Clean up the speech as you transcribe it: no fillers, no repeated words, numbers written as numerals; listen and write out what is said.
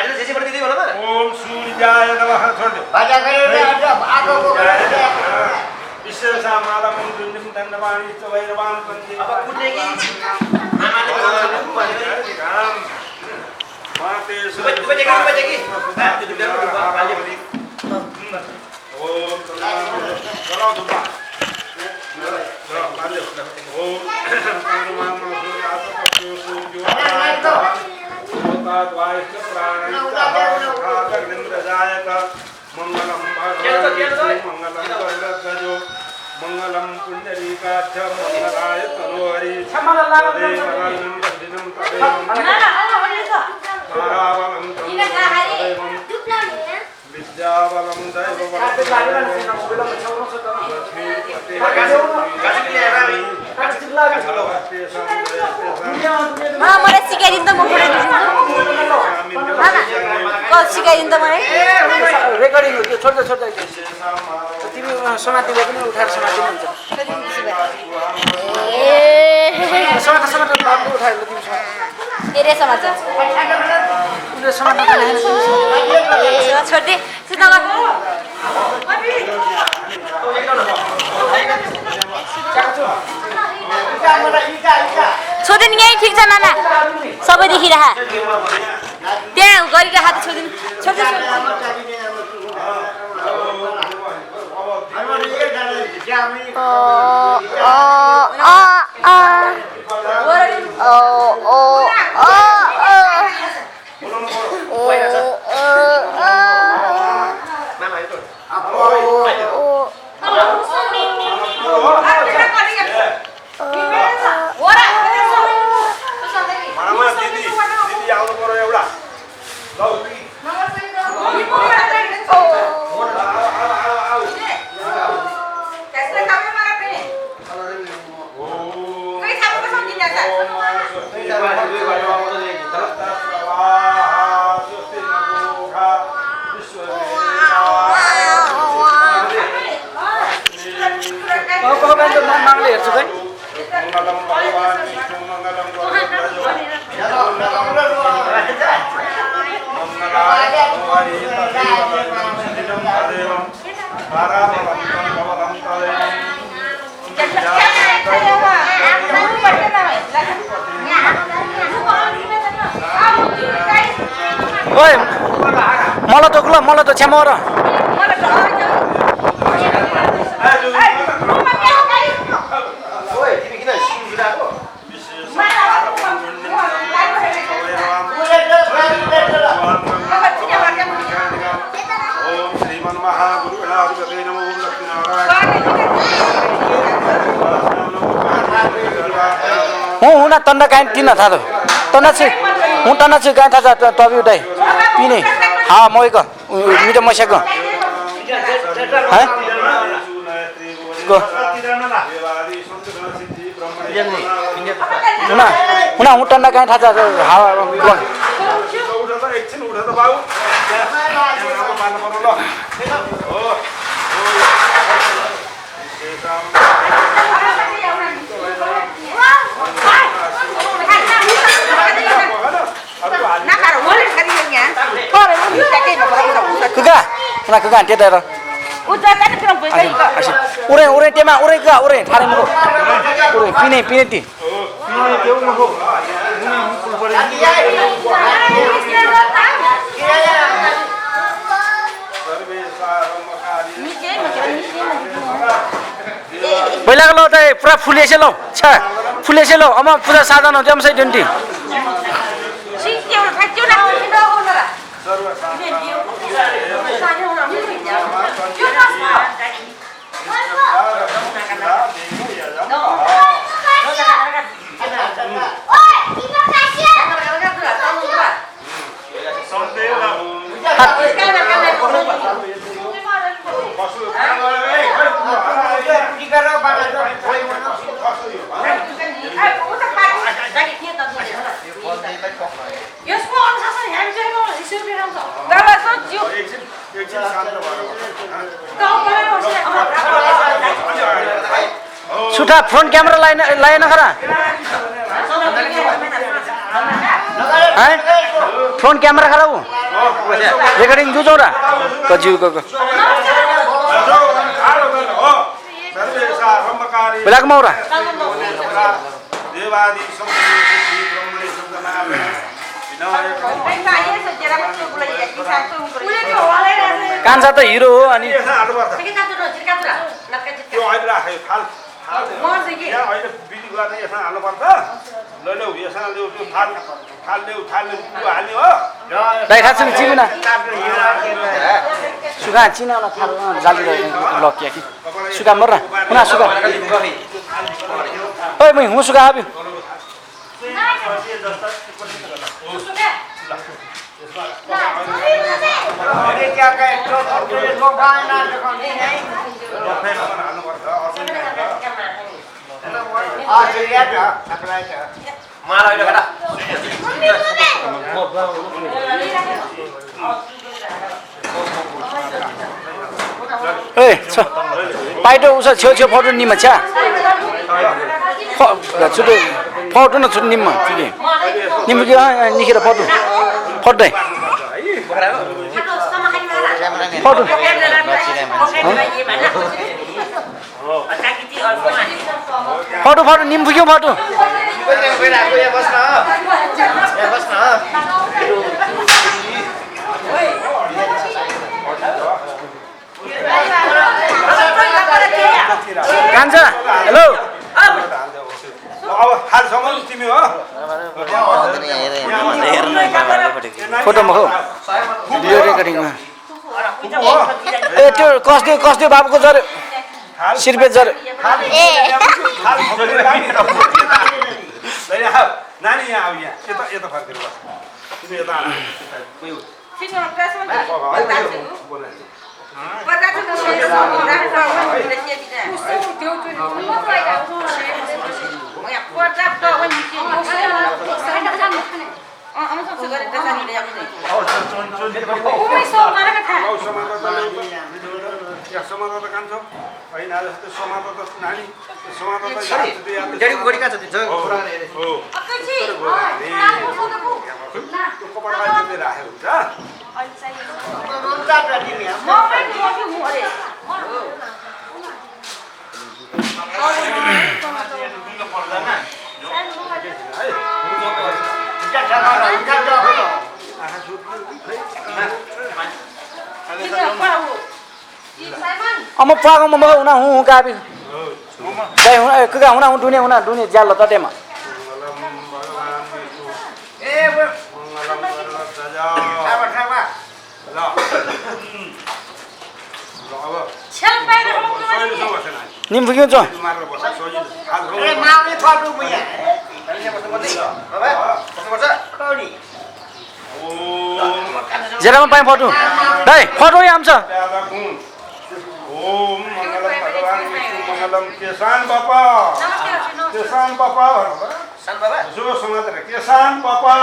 ओम सूर्याय नमः छोड़ दो विश्वसामालम दुंडिम दंडवाणी च वैरवान पंजे अब कुटेगी माते बजेगी ओम चलो दुबा ओम मंगलम मंगलम पुण्डरीकाक्ष मंगलाय तनोहरि विद्यावलम मलाई सिकाइदिनु त म पढाइदिन्छु कल सिकाइदिनु त मलाई रेकर्डिङ हो त्यो छोड्दै तिमी समातिले पनि उठाएर समातिनु हुन्छ समात बाबु उठाएर तिमी हेरे समाचार उसले समात छोड्दे सुत्न ल छोडिदिनु यहीँ ठिक छ नाना सबै देखिरह त्यहाँ गरिरह त छोडिदिनु हेर्छु खै ओए मलाई त ल मलाई त छ्यामा र हुँडा तन्डा गाय तिन था तो तन्डा छि हूँ तन्डा छि गाय था तभी उठाई पीने हाँ मोई को मीठा मशा को हैं को हुना हुना हूँ तन्डा गाय था हाँ 그가 나 그가 안 떼다라 우자까지 그럼 보이까 오래 오래 때만 오래 그가 오래 다른 거 오래 피네 띠 पहिलाको ल त पुरा फुलेछ ल छ फुलेछ ल अब पूजा साधन हुन्छ सही डन्टी सुठा फ्रंट कैमरा लाइन खरा हैं फ्रंट कैमरा खराब हो रिकॉर्डिंग जो जोरा कजिउ को ब्लैक मौरा देवादि संतति ब्रह्मणे संतनामे कान्छा त हिरो हो अनि त्यो अहिले राखे फाल यहाँ अहिले बिजी गर्ने यसमा हाल्नुपर्छ लैलौ यसमा ल्याउ त्यो फाल फाल ल्याउ त्यो हाल्ने हो दाइ खाछु चिबिना सुगा चिनाउन थाल जाली लकिया कि सुगा मर्रा हुना सुगा ओइ मै हु सुगा आबि ए छ पाइटो उस छेउ छेउ फोटो निमा छ छुटो फोटो न छुट निमा छुटे निम के निखेर फोटो फोटो दे फोटो फोटो फोटो निम पुग्यो फोटो कान्छा हेलो अब हालसम्म तिमी हो फोटोमा हो भिडियो रेकर्डिङमा ए त्यो कसले बाबुको जर सिर्पे जर नानी यहाँ आऊ यहाँ यता फर्केर बस तिमी यता अम पागो म हुना हूं गाबी दाइ हुना कगा हुना हूं दुने जाल तटेमा निम पुग्यो छ जेरामा पाए फोटो दाइ फोटो यहाँ आउँछ ओम मंगलम भगवान विष्णु मंगलम किसान बापा किसान बापा शुभ समाचार किसान बापा